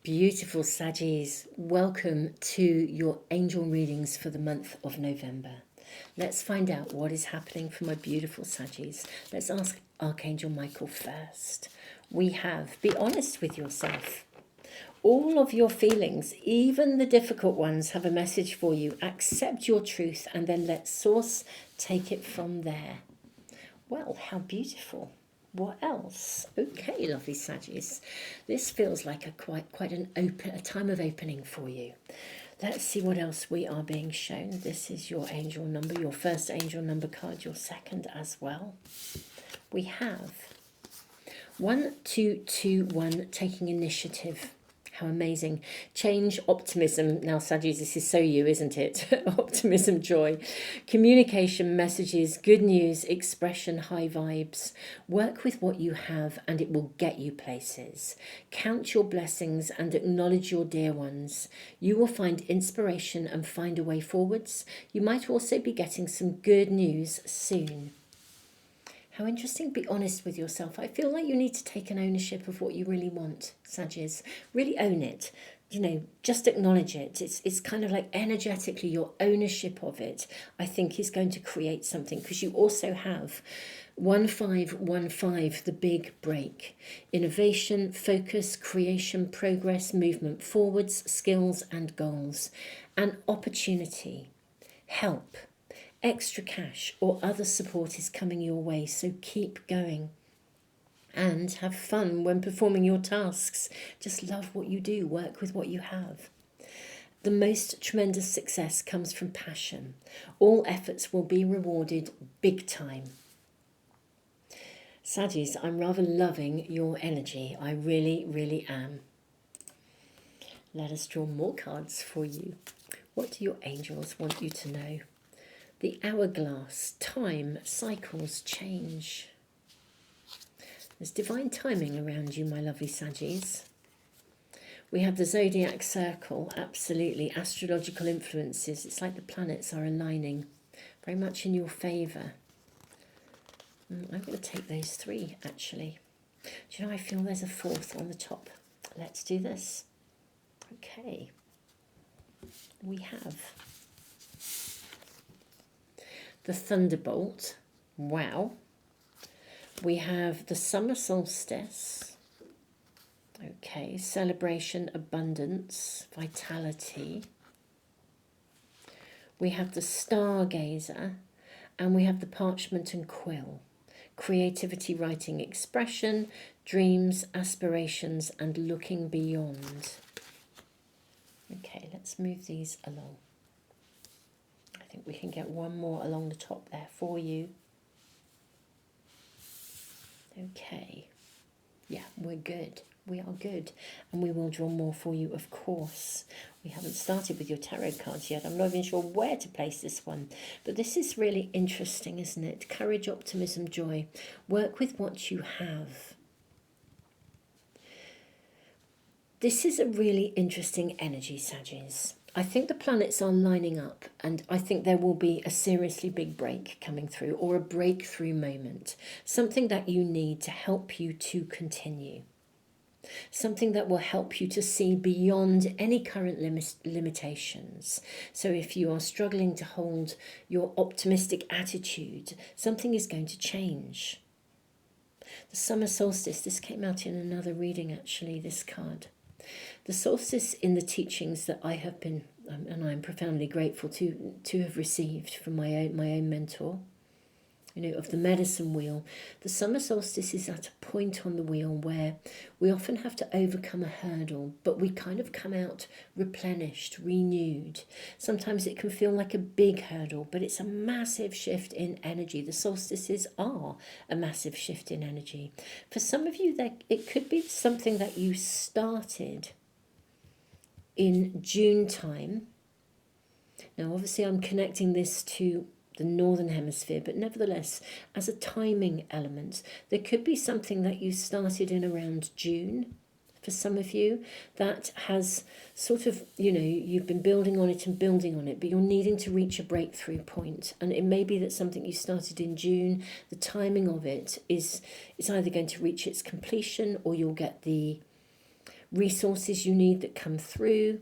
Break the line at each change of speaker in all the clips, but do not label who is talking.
Beautiful Saggies, welcome to your angel readings for the month of November. Let's find out what is happening for my beautiful Saggies. Let's ask Archangel Michael first. We have, be honest with yourself. All of your feelings, even the difficult ones, have a message for you. Accept your truth and then let Source take it from there. Well, how beautiful. What else? Okay, lovely Saggies. This feels like quite a time of opening for you. Let's see what else we are being shown. This is your angel number, your first angel number card, your second as well. We have 1221, taking initiative. How amazing. Change, optimism. Now, Saggies, this is so you, isn't it? Optimism, joy. Communication, messages, good news, expression, high vibes. Work with what you have and it will get you places. Count your blessings and acknowledge your dear ones. You will find inspiration and find a way forwards. You might also be getting some good news soon. How interesting. Be honest with yourself. I feel like you need to take an ownership of what you really want, Saggies. Really own it. You know, just acknowledge it. It's kind of like energetically your ownership of it, I think, is going to create something, because you also have 1515, the big break. Innovation, focus, creation, progress, movement forwards, skills and goals. And opportunity, help, extra cash or other support is coming your way, so keep going and have fun when performing your tasks. Just love what you do, work with what you have. The most tremendous success comes from passion. All efforts will be rewarded big time. Saggies, I'm rather loving your energy. I really am. Let us draw more cards for you. What do your angels want you to know? The hourglass, time, cycles, change. There's divine timing around you, my lovely Saggies. We have the zodiac circle, absolutely. Astrological influences. It's like the planets are aligning very much in your favour. I'm going to take those three, actually. Do you know, I feel there's a fourth on the top. Let's do this. Okay. We have the thunderbolt. Wow. We have the summer solstice. Okay, celebration, abundance, vitality. We have the stargazer, and we have the parchment and quill. Creativity, writing, expression, dreams, aspirations, and looking beyond. Okay, let's move these along. I think we can get one more along the top there for you. Okay. Yeah, we're good. We are good. And we will draw more for you, of course. We haven't started with your tarot cards yet. I'm not even sure where to place this one. But this is really interesting, isn't it? Courage, optimism, joy. Work with what you have. This is a really interesting energy, Saggies. I think the planets are lining up, and I think there will be a seriously big break coming through, or a breakthrough moment. Something that you need to help you to continue. Something that will help you to see beyond any current limitations. So if you are struggling to hold your optimistic attitude, something is going to change. The summer solstice, this came out in another reading actually, this card. The solstice in the teachings that I have been, and I'm profoundly grateful to have received from my own mentor, you know, of the medicine wheel. The summer solstice is at a point on the wheel where we often have to overcome a hurdle, but we kind of come out replenished, renewed. Sometimes it can feel like a big hurdle, but it's a massive shift in energy. The solstices are a massive shift in energy. For some of you, it could be something that you started in June time. Now, obviously, I'm connecting this to the northern hemisphere, but nevertheless, as a timing element, there could be something that you started in around June for some of you that has sort of, you know, you've been building on it and building on it, but you're needing to reach a breakthrough point. And it may be that something you started in June, the timing of it is it's either going to reach its completion, or you'll get the resources you need that come through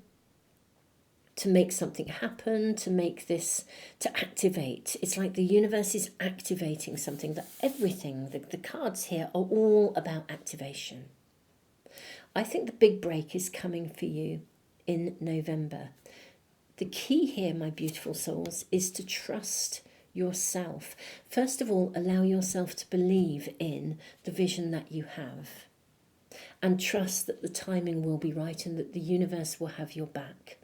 to make something happen, to make this, to activate. It's like the universe is activating something, that everything, the cards here are all about activation. I think the big break is coming for you in November. The key here, my beautiful souls, is to trust yourself. First of all, allow yourself to believe in the vision that you have, and trust that the timing will be right and that the universe will have your back.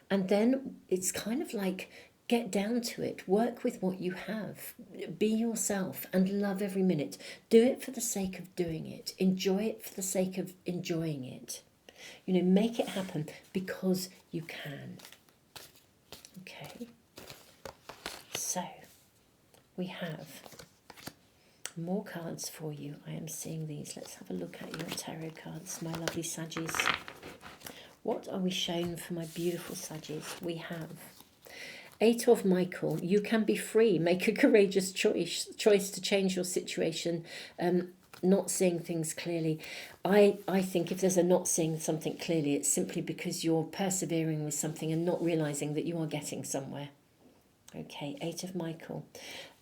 And then it's kind of like, get down to it, work with what you have, be yourself and love every minute. Do it for the sake of doing it. Enjoy it for the sake of enjoying it. You know, make it happen because you can. Okay. So, we have more cards for you. I am seeing these. Let's have a look at your tarot cards, my lovely Saggies. What are we shown for my beautiful Saggies? We have 8 of Michael. You can be free. Make a courageous choice to change your situation. Not seeing things clearly. I think if there's a not seeing something clearly, it's simply because you're persevering with something and not realizing that you are getting somewhere. Okay, 8 of Michael.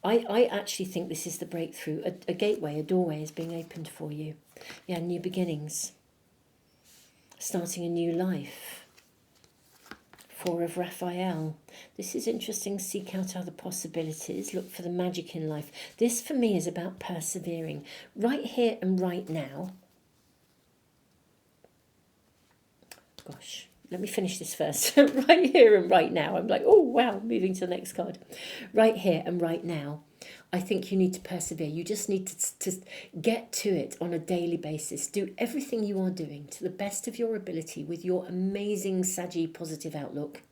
I actually think this is the breakthrough. A gateway, a doorway is being opened for you. Yeah, new beginnings. Starting a new life. 4 of Raphael. This is interesting. Seek out other possibilities. Look for the magic in life. This for me is about persevering. Right here and right now. Gosh, let me finish this first. Right here and right now. I'm like, oh wow, moving to the next card. Right here and right now. I think you need to persevere. You just need to get to it on a daily basis. Do everything you are doing to the best of your ability with your amazing Saggy positive outlook.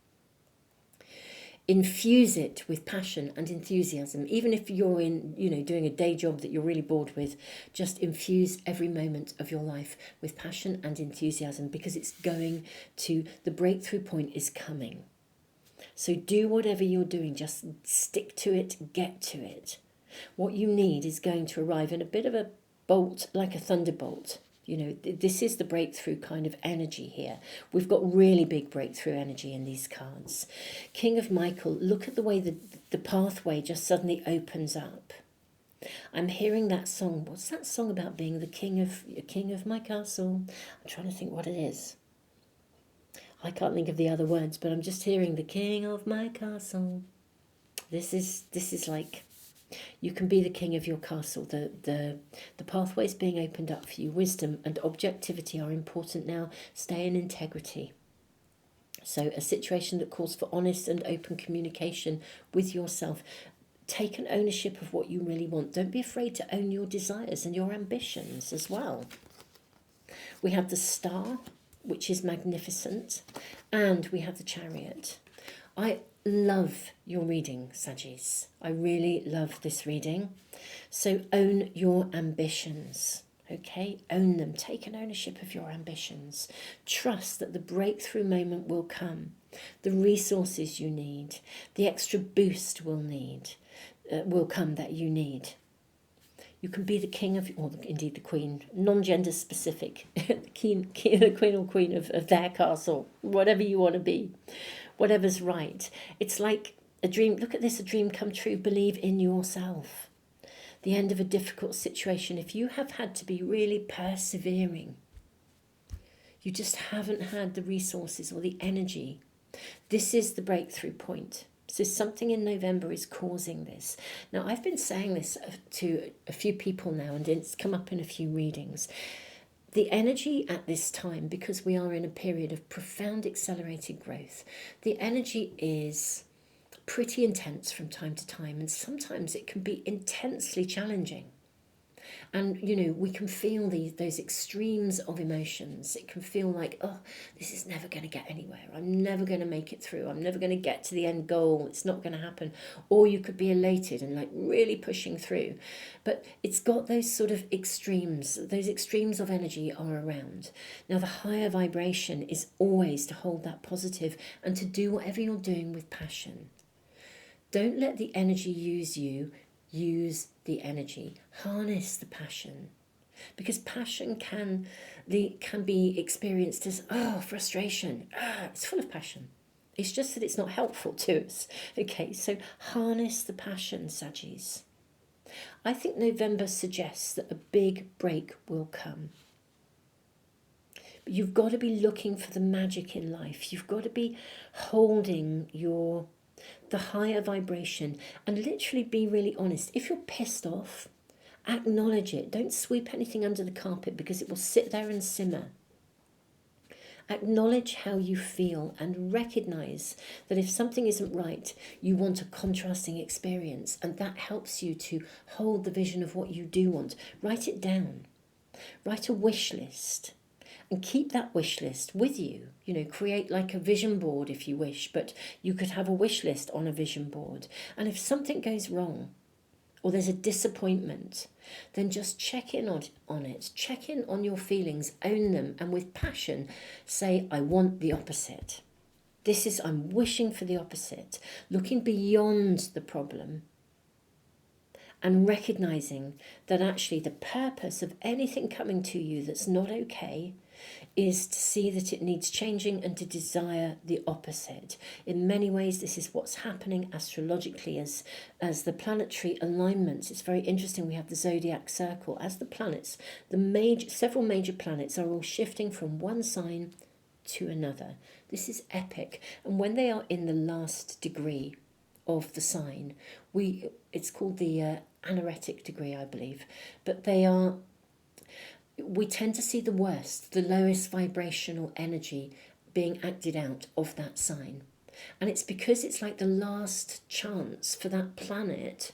Infuse it with passion and enthusiasm. Even if you're in, doing a day job that you're really bored with, just infuse every moment of your life with passion and enthusiasm, because it's going to, the breakthrough point is coming. So do whatever you're doing, just stick to it, get to it. What you need is going to arrive in a bit of a bolt, like a thunderbolt. This is the breakthrough kind of energy here. We've got really big breakthrough energy in these cards. King of Michael, look at the way the pathway just suddenly opens up. I'm hearing that song. What's that song about, being the king of my castle? I'm trying to think what it is. I can't think of the other words, but I'm just hearing the king of my castle. This is like, you can be the king of your castle. The pathways being opened up for you. Wisdom and objectivity are important now. Stay in integrity. So a situation that calls for honest and open communication with yourself. Take an ownership of what you really want. Don't be afraid to own your desires and your ambitions as well. We have the Star, which is magnificent, and we have the Chariot. I love your reading, Saggies. I really love this reading. So own your ambitions, okay? Own them. Take an ownership of your ambitions. Trust that the breakthrough moment will come. The resources you need, the extra boost will come that you need. You can be the king of, or indeed the queen, non-gender specific, the queen or queen of their castle, whatever you want to be, whatever's right. It's like a dream. Look at this, a dream come true. Believe in yourself. The end of a difficult situation. If you have had to be really persevering, you just haven't had the resources or the energy, this is the breakthrough point. So something in November is causing this. Now, I've been saying this to a few people now, and it's come up in a few readings. The energy at this time, because we are in a period of profound accelerated growth, the energy is pretty intense from time to time, and sometimes it can be intensely challenging. And, we can feel those extremes of emotions. It can feel like, oh, this is never going to get anywhere. I'm never going to make it through. I'm never going to get to the end goal. It's not going to happen. Or you could be elated and like really pushing through. But it's got those sort of extremes. Those extremes of energy are around. Now, the higher vibration is always to hold that positive and to do whatever you're doing with passion. Don't let the energy use you. Use the energy. Harness the passion. because passion can be experienced as, frustration. It's full of passion. It's just that it's not helpful to us. Okay, so harness the passion, Saggies. I think November suggests that a big break will come. But you've got to be looking for the magic in life. You've got to be holding the higher vibration and literally be really honest. If you're pissed off, acknowledge it. Don't sweep anything under the carpet because it will sit there and simmer. Acknowledge how you feel and recognize that if something isn't right, you want a contrasting experience, and that helps you to hold the vision of what you do want. Write it down. Write a wish list and keep that wish list with you. You know, create like a vision board if you wish, but you could have a wish list on a vision board. And if something goes wrong, or there's a disappointment, then just check in on it. Check in on your feelings, own them, and with passion say, I want the opposite. I'm wishing for the opposite, looking beyond the problem and recognizing that actually the purpose of anything coming to you that's not okay is to see that it needs changing and to desire the opposite. In many ways, this is what's happening astrologically as the planetary alignments. It's very interesting. We have the zodiac circle. As the planets, several major planets are all shifting from one sign to another. This is epic. And when they are in the last degree of the sign, it's called the anaretic degree, I believe, but we tend to see the worst, the lowest vibrational energy being acted out of that sign. And it's because it's like the last chance for that planet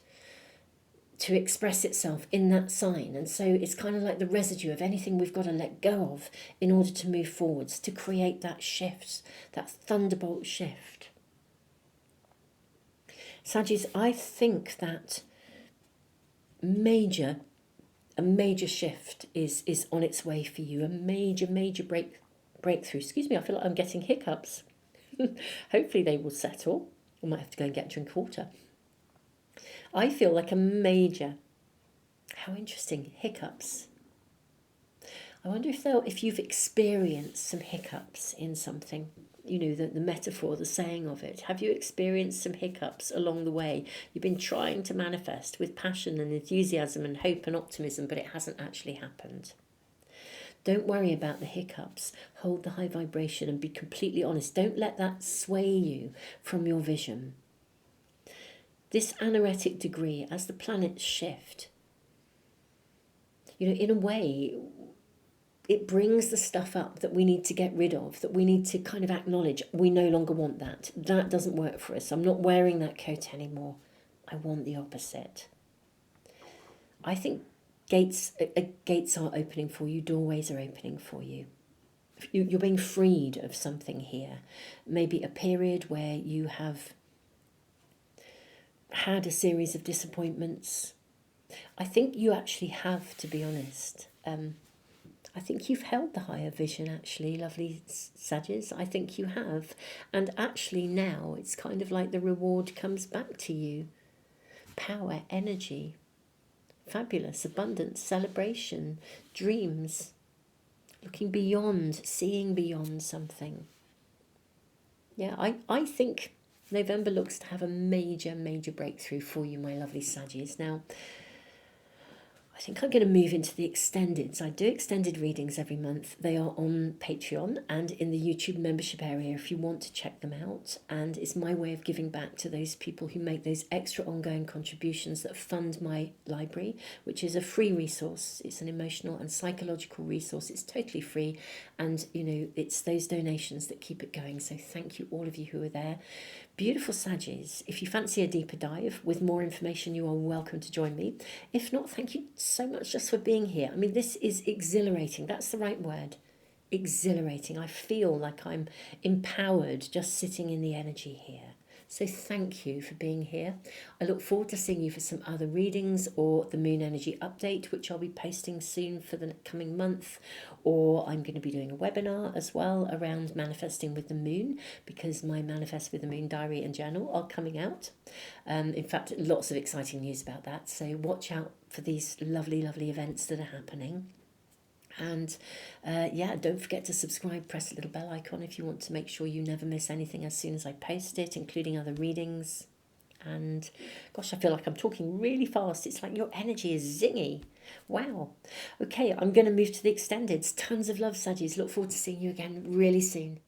to express itself in that sign. And so it's kind of like the residue of anything we've got to let go of in order to move forwards, to create that shift, that thunderbolt shift. Saggies, I think that a major shift is on its way for you. A major breakthrough. Excuse me, I feel like I'm getting hiccups. Hopefully they will settle. I might have to go and get a drink of water. I feel like how interesting, hiccups. I wonder if you've experienced some hiccups in something. You know, the metaphor, the saying of it. Have you experienced some hiccups along the way? You've been trying to manifest with passion and enthusiasm and hope and optimism, but it hasn't actually happened. Don't worry about the hiccups. Hold the high vibration and be completely honest. Don't let that sway you from your vision. This anaretic degree, as the planets shift, you know, in a way, it brings the stuff up that we need to get rid of, that we need to kind of acknowledge we no longer want that. That doesn't work for us. I'm not wearing that coat anymore. I want the opposite. I think gates are opening for you, doorways are opening for you. You're being freed of something here. Maybe a period where you have had a series of disappointments. I think you actually have, to be honest. I think you've held the higher vision, actually, lovely Sagittarius. I think you have. And actually now it's kind of like the reward comes back to you. Power, energy, fabulous, abundance, celebration, dreams, looking beyond, seeing beyond something. Yeah, I think November looks to have a major breakthrough for you, my lovely Sagittarius. Now, I think I'm going to move into the extendeds. I do extended readings every month. They are on Patreon and in the YouTube membership area if you want to check them out. And it's my way of giving back to those people who make those extra ongoing contributions that fund my library, which is a free resource. It's an emotional and psychological resource. It's totally free. And, you know, it's those donations that keep it going. So thank you, all of you who are there. Beautiful Saggies. If you fancy a deeper dive with more information, you are welcome to join me. If not, thank you so much just for being here. I mean, this is exhilarating. That's the right word. Exhilarating. I feel like I'm empowered just sitting in the energy here. So thank you for being here. I look forward to seeing you for some other readings or the moon energy update, which I'll be posting soon for the coming month. Or I'm going to be doing a webinar as well around manifesting with the moon, because my Manifest with the Moon diary and journal are coming out. In fact, lots of exciting news about that. So watch out for these lovely, lovely events that are happening. And yeah, don't forget to subscribe, press the little bell icon if you want to make sure you never miss anything as soon as I post it, including other readings. And gosh, I feel like I'm talking really fast. It's like your energy is zingy. Wow. Okay, I'm going to move to the extendeds. Tons of love, Saggies. Look forward to seeing you again really soon.